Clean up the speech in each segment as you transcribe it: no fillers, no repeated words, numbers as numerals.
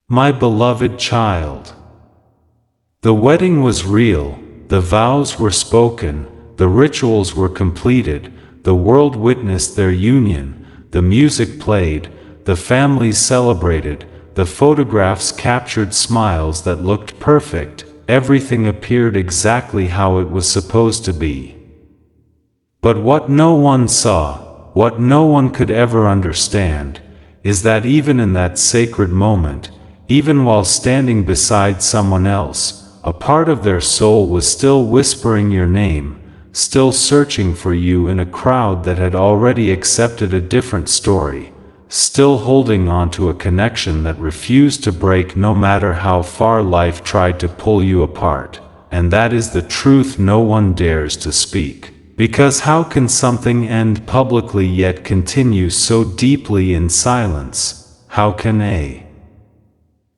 My beloved child. The wedding was real, the vows were spoken, the rituals were completed, the world witnessed their union, the music played, the families celebrated, the photographs captured smiles that looked perfect, everything appeared exactly how it was supposed to be. But what no one saw, what no one could ever understand, is that even in that sacred moment, even while standing beside someone else, a part of their soul was still whispering your name, still searching for you in a crowd that had already accepted a different story, still holding on to a connection that refused to break no matter how far life tried to pull you apart. And that is the truth no one dares to speak. Because how can something end publicly yet continue so deeply in silence? How can a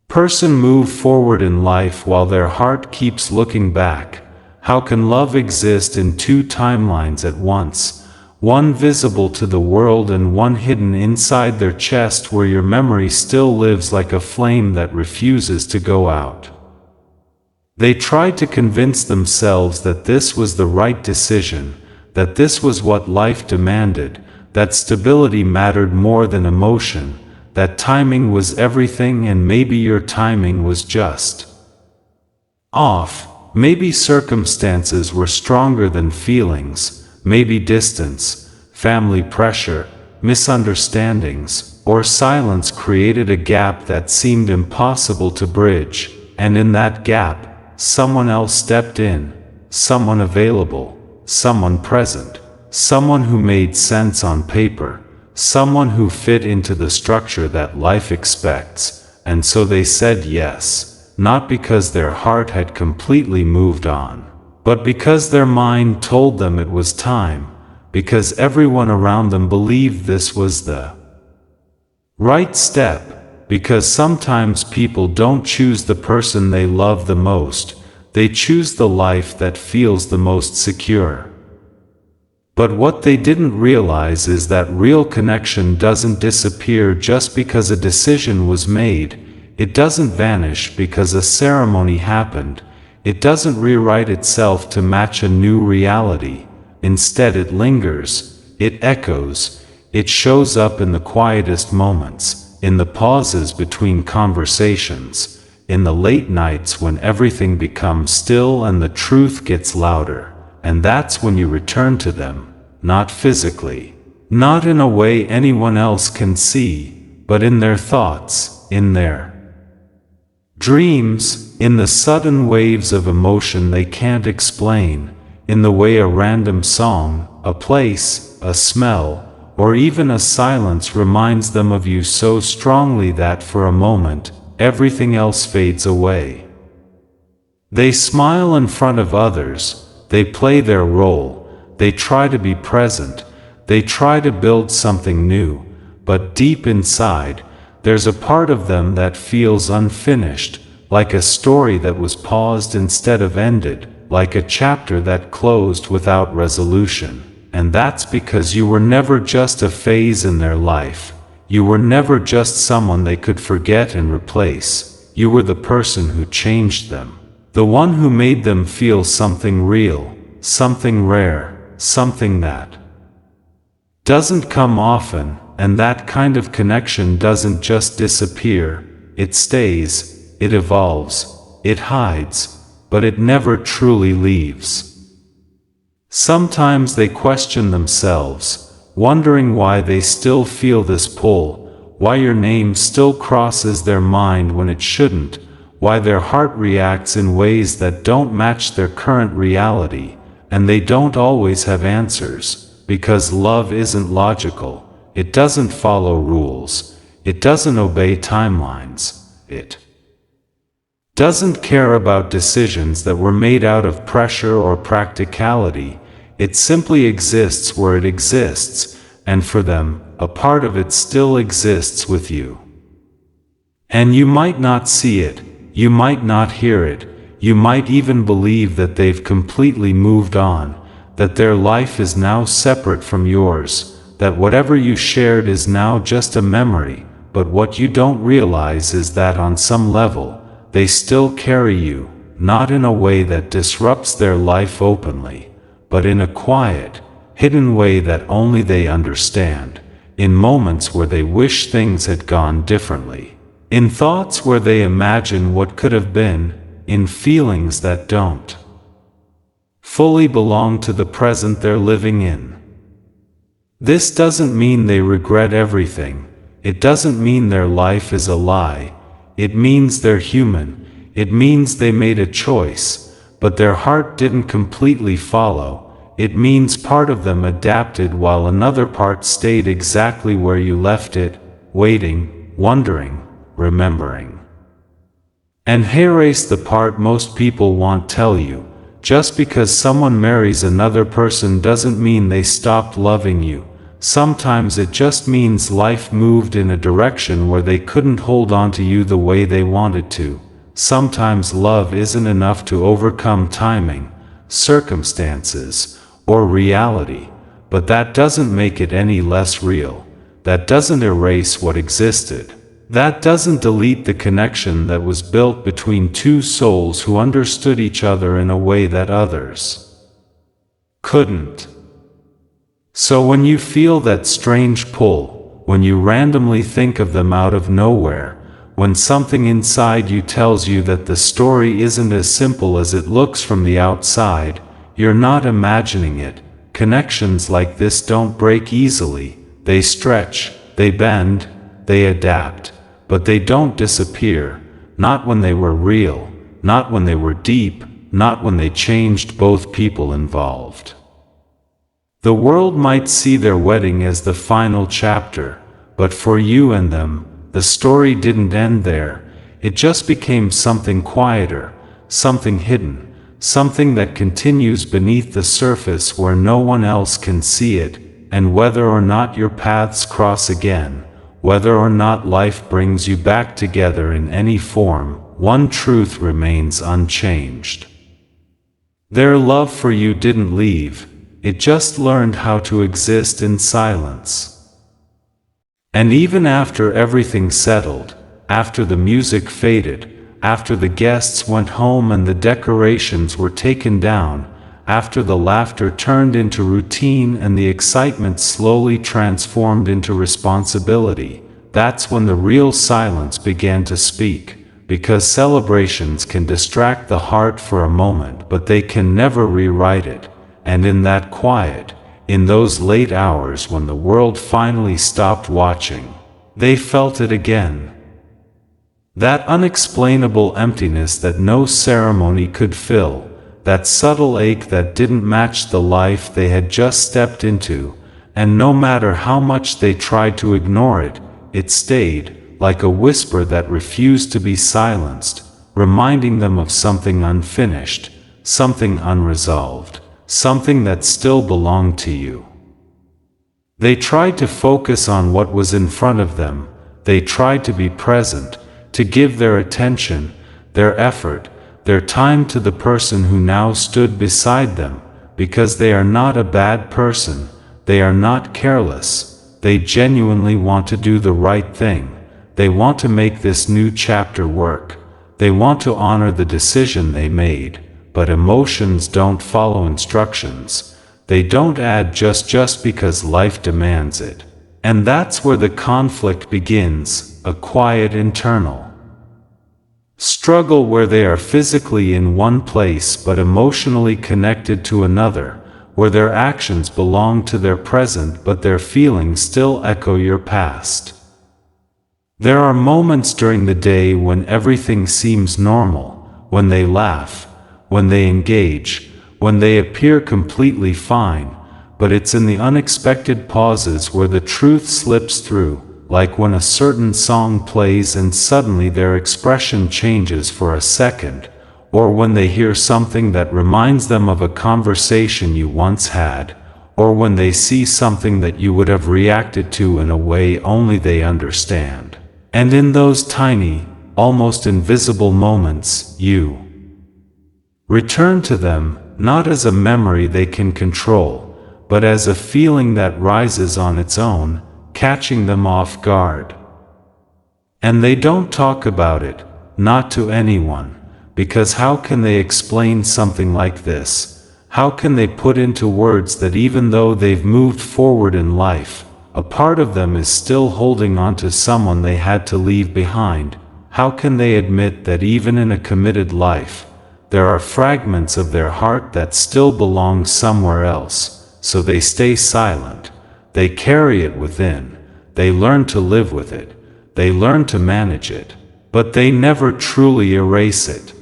person move forward in life while their heart keeps looking back? How can love exist in two timelines at once, one visible to the world and one hidden inside their chest where your memory still lives like a flame that refuses to go out? They tried to convince themselves that this was the right decision, that this was what life demanded, that stability mattered more than emotion, that timing was everything, and maybe your timing was just off. Maybe circumstances were stronger than feelings, maybe distance, family pressure, misunderstandings, or silence created a gap that seemed impossible to bridge, and in that gap, someone else stepped in, someone available, someone present, someone who made sense on paper, someone who fit into the structure that life expects, and so they said yes, not because their heart had completely moved on, but because their mind told them it was time, because everyone around them believed this was the right step, because sometimes people don't choose the person they love the most, they choose the life that feels the most secure. But what they didn't realize is that real connection doesn't disappear just because a decision was made, it doesn't vanish because a ceremony happened, it doesn't rewrite itself to match a new reality. Instead it lingers, it echoes, it shows up in the quietest moments, in the pauses between conversations, in the late nights when everything becomes still and the truth gets louder. And that's when you return to them, not physically, not in a way anyone else can see, but in their thoughts, in their dreams, in the sudden waves of emotion they can't explain, in the way a random song, a place, a smell, or even a silence reminds them of you so strongly that for a moment, everything else fades away. They smile in front of others, they play their role, they try to be present, they try to build something new, but deep inside, there's a part of them that feels unfinished, like a story that was paused instead of ended, like a chapter that closed without resolution. And that's because you were never just a phase in their life, you were never just someone they could forget and replace, you were the person who changed them, the one who made them feel something real, something rare, something that doesn't come often. And that kind of connection doesn't just disappear, it stays, it evolves, it hides, but it never truly leaves. Sometimes they question themselves, wondering why they still feel this pull, why your name still crosses their mind when it shouldn't, why their heart reacts in ways that don't match their current reality, and they don't always have answers, because love isn't logical. It doesn't follow rules, it doesn't obey timelines, it doesn't care about decisions that were made out of pressure or practicality, it simply exists where it exists, and for them, a part of it still exists with you. And you might not see it, you might not hear it, you might even believe that they've completely moved on, that their life is now separate from yours, that whatever you shared is now just a memory, but what you don't realize is that on some level, they still carry you, not in a way that disrupts their life openly, but in a quiet, hidden way that only they understand, in moments where they wish things had gone differently, in thoughts where they imagine what could have been, in feelings that don't fully belong to the present they're living in. This doesn't mean they regret everything. It doesn't mean their life is a lie. It means they're human. It means they made a choice, but their heart didn't completely follow. It means part of them adapted while another part stayed exactly where you left it, waiting, wondering, remembering. And here's the part most people won't tell you. Just because someone marries another person doesn't mean they stopped loving you. Sometimes it just means life moved in a direction where they couldn't hold on to you the way they wanted to. Sometimes love isn't enough to overcome timing, circumstances, or reality, but that doesn't make it any less real. That doesn't erase what existed. That doesn't delete the connection that was built between two souls who understood each other in a way that others couldn't. So when you feel that strange pull, when you randomly think of them out of nowhere, when something inside you tells you that the story isn't as simple as it looks from the outside, you're not imagining it. Connections like this don't break easily. They stretch, they bend, they adapt. But they don't disappear, not when they were real, not when they were deep, not when they changed both people involved. The world might see their wedding as the final chapter, but for you and them, the story didn't end there. It just became something quieter, something hidden, something that continues beneath the surface where no one else can see it, and whether or not your paths cross again, whether or not life brings you back together in any form, one truth remains unchanged. Their love for you didn't leave, it just learned how to exist in silence. And even after everything settled, after the music faded, after the guests went home and the decorations were taken down, after the laughter turned into routine and the excitement slowly transformed into responsibility, that's when the real silence began to speak, because celebrations can distract the heart for a moment, but they can never rewrite it. And in that quiet, in those late hours when the world finally stopped watching, they felt it again. That unexplainable emptiness that no ceremony could fill, that subtle ache that didn't match the life they had just stepped into, and no matter how much they tried to ignore it, it stayed, like a whisper that refused to be silenced, reminding them of something unfinished, something unresolved, something that still belonged to you. They tried to focus on what was in front of them, they tried to be present, to give their attention, their effort, their time to the person who now stood beside them, because they are not a bad person, they are not careless, they genuinely want to do the right thing, they want to make this new chapter work, they want to honor the decision they made, but emotions don't follow instructions, they don't add just because life demands it. And that's where the conflict begins, a quiet internal struggle where they are physically in one place but emotionally connected to another, where their actions belong to their present but their feelings still echo your past. There are moments during the day when everything seems normal, when they laugh, when they engage, when they appear completely fine, but it's in the unexpected pauses where the truth slips through, like when a certain song plays and suddenly their expression changes for a second, or when they hear something that reminds them of a conversation you once had, or when they see something that you would have reacted to in a way only they understand. And in those tiny, almost invisible moments, you return to them, not as a memory they can control, but as a feeling that rises on its own, catching them off guard. And they don't talk about it, not to anyone, because how can they explain something like this? How can they put into words that even though they've moved forward in life, a part of them is still holding on to someone they had to leave behind? How can they admit that even in a committed life, there are fragments of their heart that still belong somewhere else? So they stay silent. They carry it within. They learn to live with it. They learn to manage it. But they never truly erase it.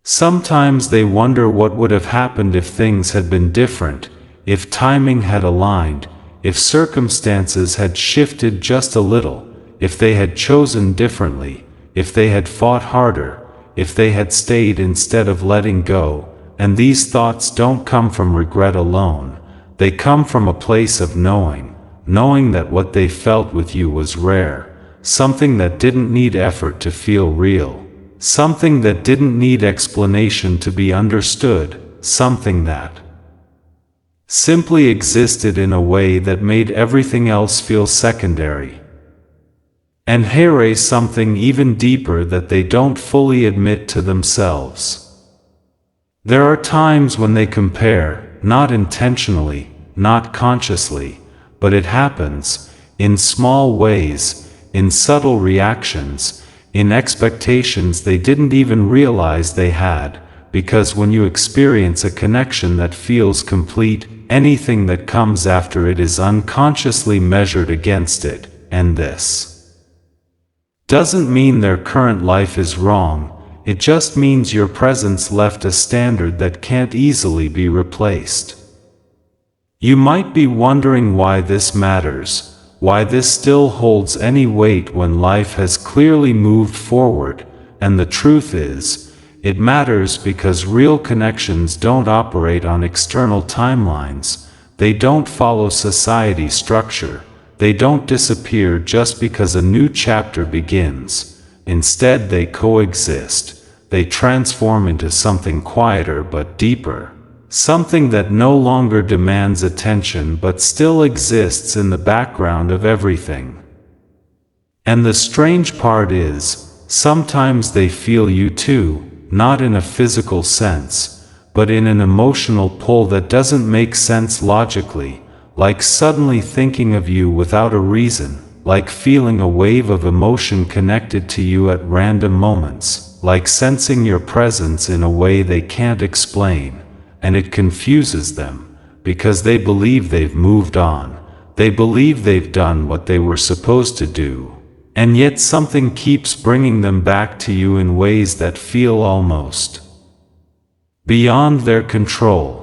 Sometimes they wonder what would have happened if things had been different, if timing had aligned, if circumstances had shifted just a little, if they had chosen differently, if they had fought harder, if they had stayed instead of letting go. And these thoughts don't come from regret alone. They come from a place of knowing that what they felt with you was rare, something that didn't need effort to feel real, something that didn't need explanation to be understood, something that simply existed in a way that made everything else feel secondary. And here is something even deeper that they don't fully admit to themselves. There are times when they compare, not intentionally, not consciously, but it happens, in small ways, in subtle reactions, in expectations they didn't even realize they had, because when you experience a connection that feels complete, anything that comes after it is unconsciously measured against it. And this doesn't mean their current life is wrong, it just means your presence left a standard that can't easily be replaced. You might be wondering why this matters, why this still holds any weight when life has clearly moved forward, and the truth is, it matters because real connections don't operate on external timelines, they don't follow society structure, they don't disappear just because a new chapter begins. Instead, they coexist, they transform into something quieter but deeper, something that no longer demands attention but still exists in the background of everything. And the strange part is, sometimes they feel you too, not in a physical sense, but in an emotional pull that doesn't make sense logically, like suddenly thinking of you without a reason, like feeling a wave of emotion connected to you at random moments, like sensing your presence in a way they can't explain, and it confuses them, because they believe they've moved on, they believe they've done what they were supposed to do, and yet something keeps bringing them back to you in ways that feel almost beyond their control.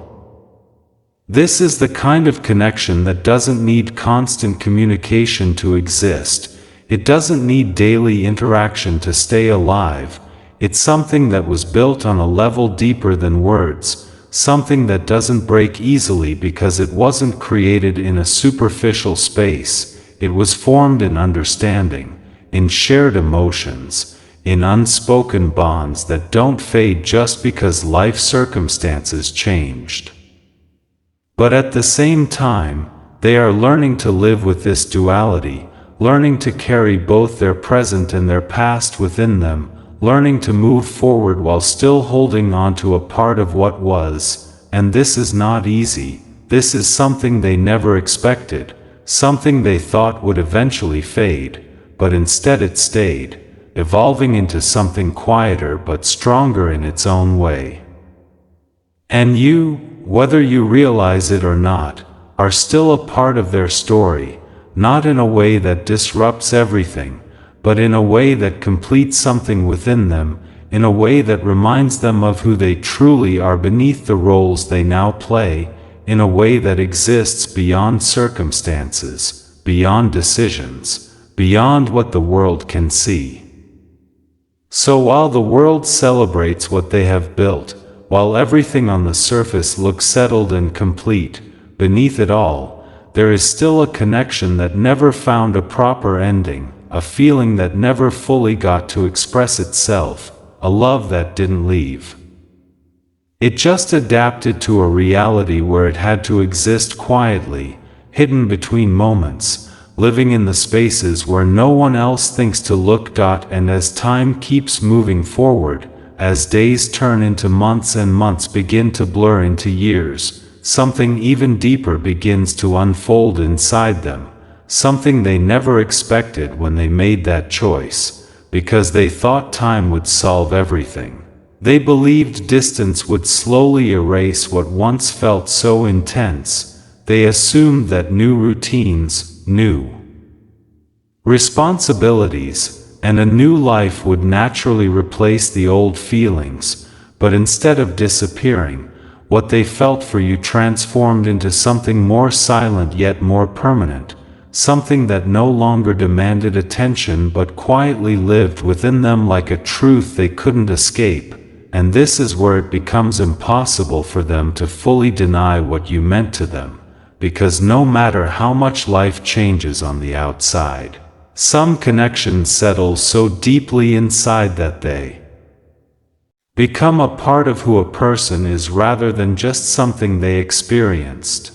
This is the kind of connection that doesn't need constant communication to exist. It doesn't need daily interaction to stay alive. It's something that was built on a level deeper than words, something that doesn't break easily because it wasn't created in a superficial space. It was formed in understanding, in shared emotions, in unspoken bonds that don't fade just because life circumstances changed. But at the same time, they are learning to live with this duality, learning to carry both their present and their past within them, learning to move forward while still holding on to a part of what was. And this is not easy. This is something they never expected, something they thought would eventually fade, but instead it stayed, evolving into something quieter but stronger in its own way. And you, whether you realize it or not, are still a part of their story, not in a way that disrupts everything, but in a way that completes something within them, in a way that reminds them of who they truly are beneath the roles they now play, in a way that exists beyond circumstances, beyond decisions, beyond what the world can see. So while the world celebrates what they have built, while everything on the surface looks settled and complete, beneath it all, there is still a connection that never found a proper ending, a feeling that never fully got to express itself, a love that didn't leave. It just adapted to a reality where it had to exist quietly, hidden between moments, living in the spaces where no one else thinks to look. And as time keeps moving forward, as days turn into months and months begin to blur into years, something even deeper begins to unfold inside them, something they never expected when they made that choice, because they thought time would solve everything. They believed distance would slowly erase what once felt so intense. They assumed that new routines, new responsibilities, and a new life would naturally replace the old feelings, but instead of disappearing, what they felt for you transformed into something more silent yet more permanent, something that no longer demanded attention but quietly lived within them like a truth they couldn't escape. And this is where it becomes impossible for them to fully deny what you meant to them, because no matter how much life changes on the outside, some connections settle so deeply inside that they become a part of who a person is rather than just something they experienced.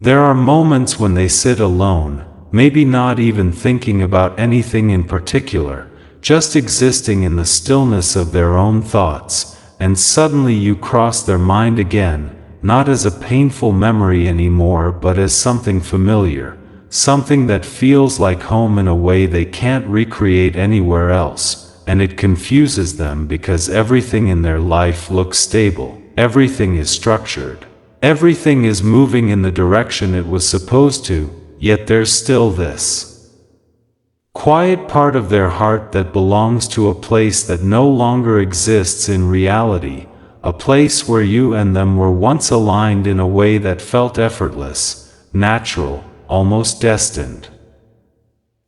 There are moments when they sit alone, maybe not even thinking about anything in particular, just existing in the stillness of their own thoughts, and suddenly you cross their mind again, not as a painful memory anymore but as something familiar, something that feels like home in a way they can't recreate anywhere else, and it confuses them because everything in their life looks stable, everything is structured, everything is moving in the direction it was supposed to, yet there's still this quiet part of their heart that belongs to a place that no longer exists in reality, a place where you and them were once aligned in a way that felt effortless, natural, almost destined.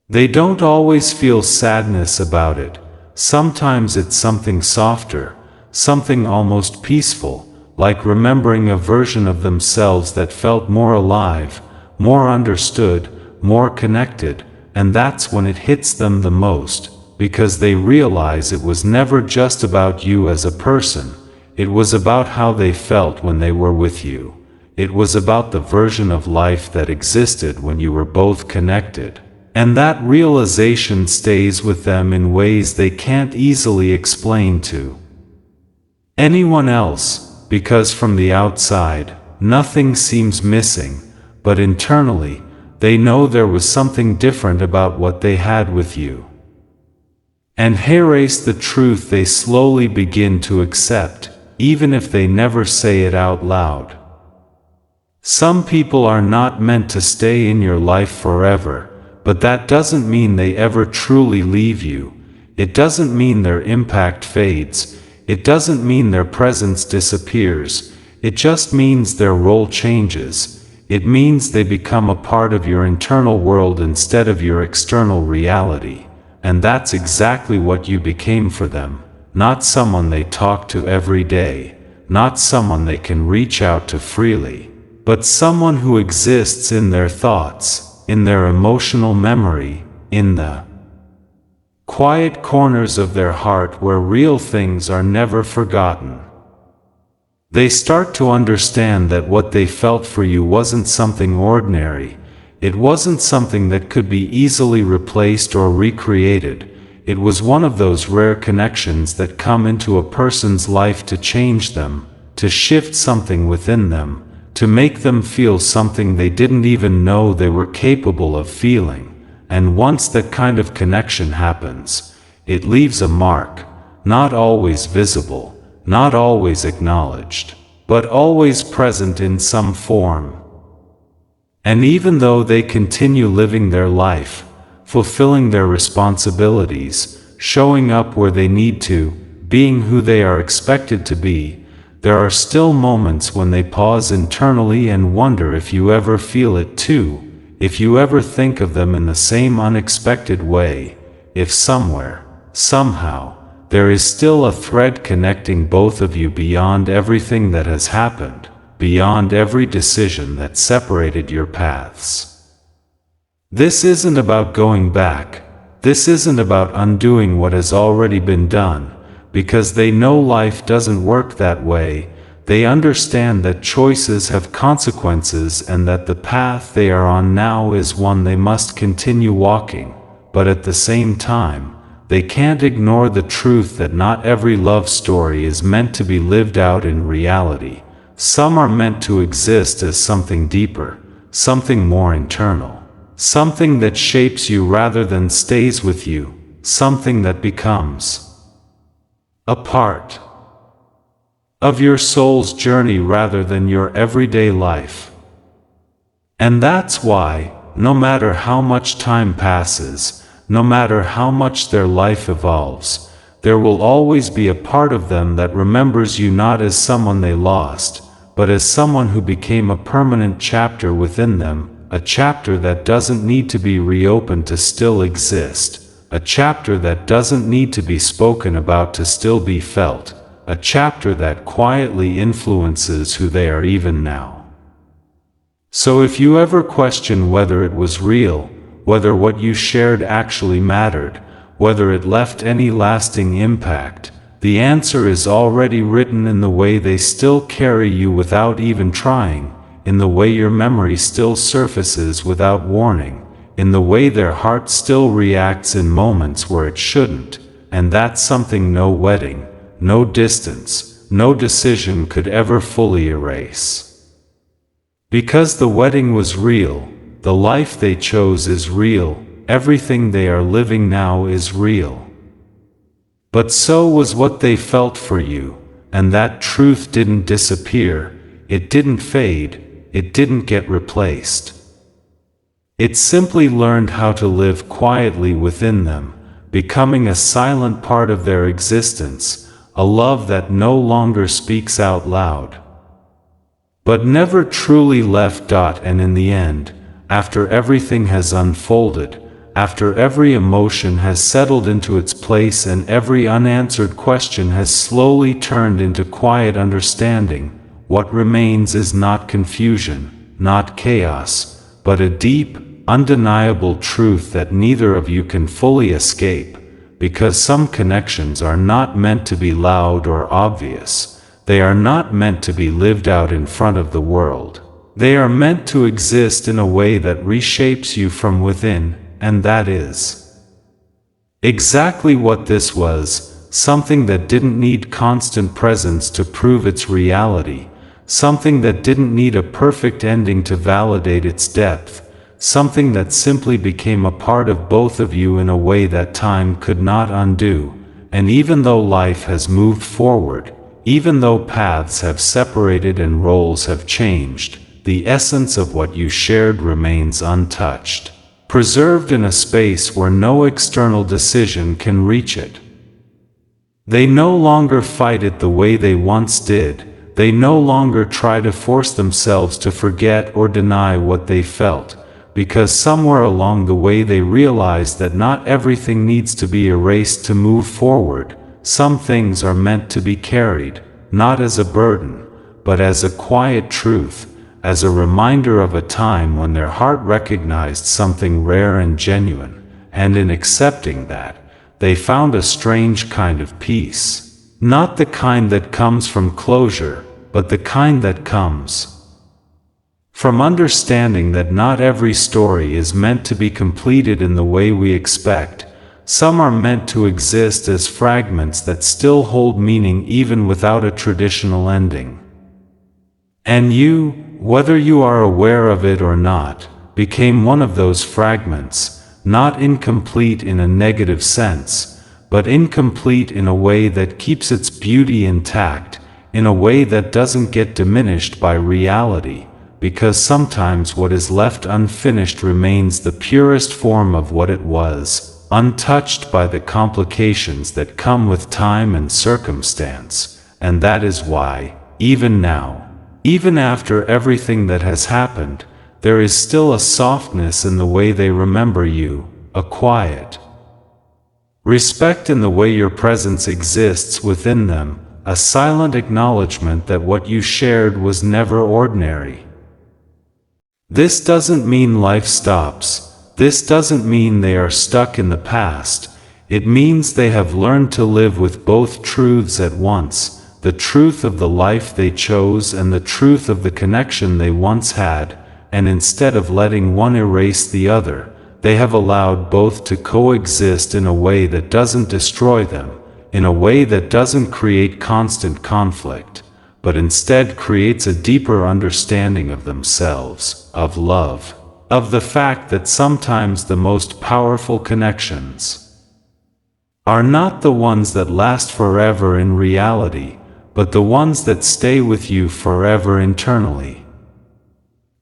They don't always feel sadness about it. Sometimes it's something softer, something almost peaceful, like remembering a version of themselves that felt more alive, more understood, more connected. And that's when it hits them the most, because they realize it was never just about you as a person, it was about how they felt when they were with you. It was about the version of life that existed when you were both connected. And that realization stays with them in ways they can't easily explain to anyone else, because from the outside, nothing seems missing, but internally, they know there was something different about what they had with you. And erase the truth they slowly begin to accept, even if they never say it out loud. Some people are not meant to stay in your life forever, but that doesn't mean they ever truly leave you. It doesn't mean their impact fades. It doesn't mean their presence disappears. It just means their role changes. It means they become a part of your internal world instead of your external reality. And that's exactly what you became for them. Not someone they talk to every day, not someone they can reach out to freely, but someone who exists in their thoughts, in their emotional memory, in the quiet corners of their heart where real things are never forgotten. They start to understand that what they felt for you wasn't something ordinary. It wasn't something that could be easily replaced or recreated. It was one of those rare connections that come into a person's life to change them, to shift something within them, to make them feel something they didn't even know they were capable of feeling. And once that kind of connection happens, it leaves a mark, not always visible, not always acknowledged, but always present in some form. And even though they continue living their life, fulfilling their responsibilities, showing up where they need to, being who they are expected to be, there are still moments when they pause internally and wonder if you ever feel it too, if you ever think of them in the same unexpected way, if somewhere, somehow, there is still a thread connecting both of you beyond everything that has happened, beyond every decision that separated your paths. This isn't about going back. This isn't about undoing what has already been done, because they know life doesn't work that way. They understand that choices have consequences and that the path they are on now is one they must continue walking, but at the same time, they can't ignore the truth that not every love story is meant to be lived out in reality. Some are meant to exist as something deeper, something more internal, something that shapes you rather than stays with you, something that becomes a part of your soul's journey rather than your everyday life. And that's why, no matter how much time passes, no matter how much their life evolves, there will always be a part of them that remembers you not as someone they lost, but as someone who became a permanent chapter within them, a chapter that doesn't need to be reopened to still exist, a chapter that doesn't need to be spoken about to still be felt, a chapter that quietly influences who they are even now. So if you ever question whether it was real, whether what you shared actually mattered, whether it left any lasting impact, the answer is already written in the way they still carry you without even trying, in the way your memory still surfaces without warning, in the way their heart still reacts in moments where it shouldn't, and that's something no wedding, no distance, no decision could ever fully erase. Because the wedding was real, the life they chose is real, everything they are living now is real. But so was what they felt for you, and that truth didn't disappear, it didn't fade, it didn't get replaced. It simply learned how to live quietly within them, becoming a silent part of their existence, a love that no longer speaks out loud, but never truly left. And in the end, after everything has unfolded, after every emotion has settled into its place and every unanswered question has slowly turned into quiet understanding, what remains is not confusion, not chaos, but a deep, undeniable truth that neither of you can fully escape, because some connections are not meant to be loud or obvious. They are not meant to be lived out in front of the world. They are meant to exist in a way that reshapes you from within, and that is exactly what this was, something that didn't need constant presence to prove its reality, something that didn't need a perfect ending to validate its depth, something that simply became a part of both of you in a way that time could not undo. And even though life has moved forward, even though paths have separated and roles have changed, the essence of what you shared remains untouched, preserved in a space where no external decision can reach it. They no longer fight it the way they once did. They no longer try to force themselves to forget or deny what they felt, because somewhere along the way they realized that not everything needs to be erased to move forward. Some things are meant to be carried, not as a burden, but as a quiet truth, as a reminder of a time when their heart recognized something rare and genuine, and in accepting that, they found a strange kind of peace. Not the kind that comes from closure, but the kind that comes from understanding that not every story is meant to be completed in the way we expect. Some are meant to exist as fragments that still hold meaning even without a traditional ending. And you, whether you are aware of it or not, became one of those fragments, not incomplete in a negative sense, but incomplete in a way that keeps its beauty intact, in a way that doesn't get diminished by reality, because sometimes what is left unfinished remains the purest form of what it was, untouched by the complications that come with time and circumstance. And that is why, even now, even after everything that has happened, there is still a softness in the way they remember you, a quiet respect in the way your presence exists within them, a silent acknowledgement that what you shared was never ordinary. This doesn't mean life stops. This doesn't mean they are stuck in the past. It means they have learned to live with both truths at once, the truth of the life they chose and the truth of the connection they once had, and instead of letting one erase the other, they have allowed both to coexist in a way that doesn't destroy them, in a way that doesn't create constant conflict, but instead creates a deeper understanding of themselves, of love, of the fact that sometimes the most powerful connections are not the ones that last forever in reality, but the ones that stay with you forever internally.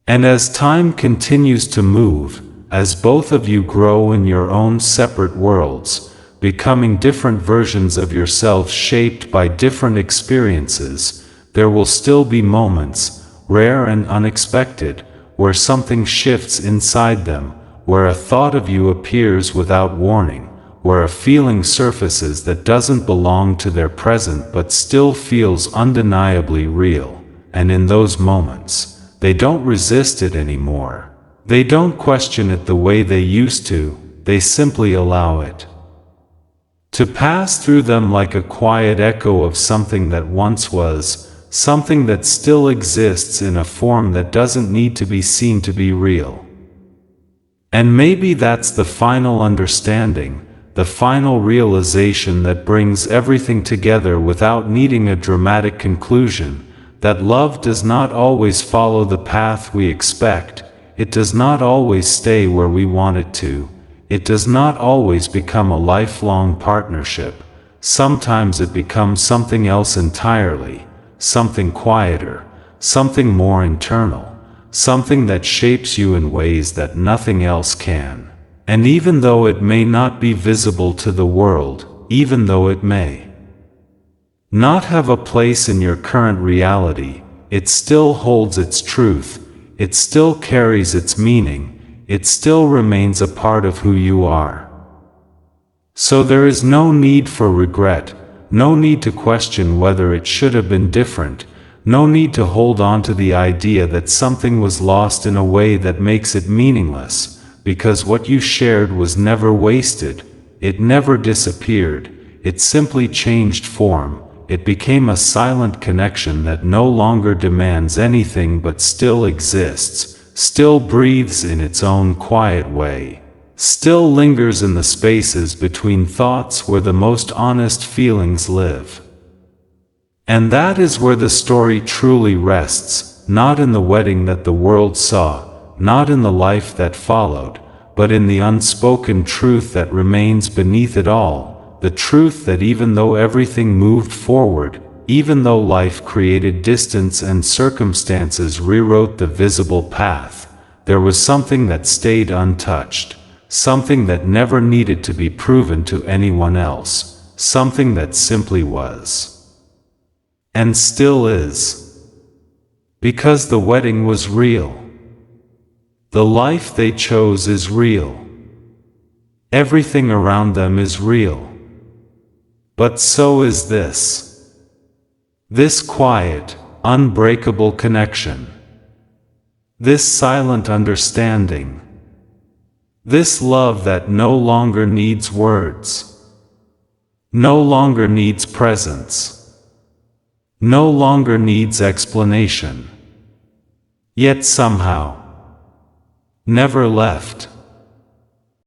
And as time continues to move, as both of you grow in your own separate worlds, becoming different versions of yourselves shaped by different experiences, there will still be moments, rare and unexpected, where something shifts inside them, where a thought of you appears without warning, where a feeling surfaces that doesn't belong to their present but still feels undeniably real, and in those moments, they don't resist it anymore. They don't question it the way they used to, they simply allow it to pass through them like a quiet echo of something that once was, something that still exists in a form that doesn't need to be seen to be real. And maybe that's the final understanding, the final realization that brings everything together without needing a dramatic conclusion, that love does not always follow the path we expect, it does not always stay where we want it to, it does not always become a lifelong partnership, sometimes it becomes something else entirely, something quieter, something more internal, something that shapes you in ways that nothing else can. And even though it may not be visible to the world, even though it may not have a place in your current reality, it still holds its truth, it still carries its meaning, it still remains a part of who you are. So there is no need for regret, no need to question whether it should have been different, no need to hold on to the idea that something was lost in a way that makes it meaningless, because what you shared was never wasted, it never disappeared, it simply changed form, it became a silent connection that no longer demands anything but still exists, still breathes in its own quiet way, still lingers in the spaces between thoughts where the most honest feelings live. And that is where the story truly rests, not in the wedding that the world saw, not in the life that followed, but in the unspoken truth that remains beneath it all, the truth that even though everything moved forward, even though life created distance and circumstances rewrote the visible path, there was something that stayed untouched, something that never needed to be proven to anyone else, something that simply was. And still is. Because the wedding was real. The life they chose is real. Everything around them is real. But so is this. This quiet, unbreakable connection. This silent understanding. This love that no longer needs words. No longer needs presence. No longer needs explanation. Yet somehow never left.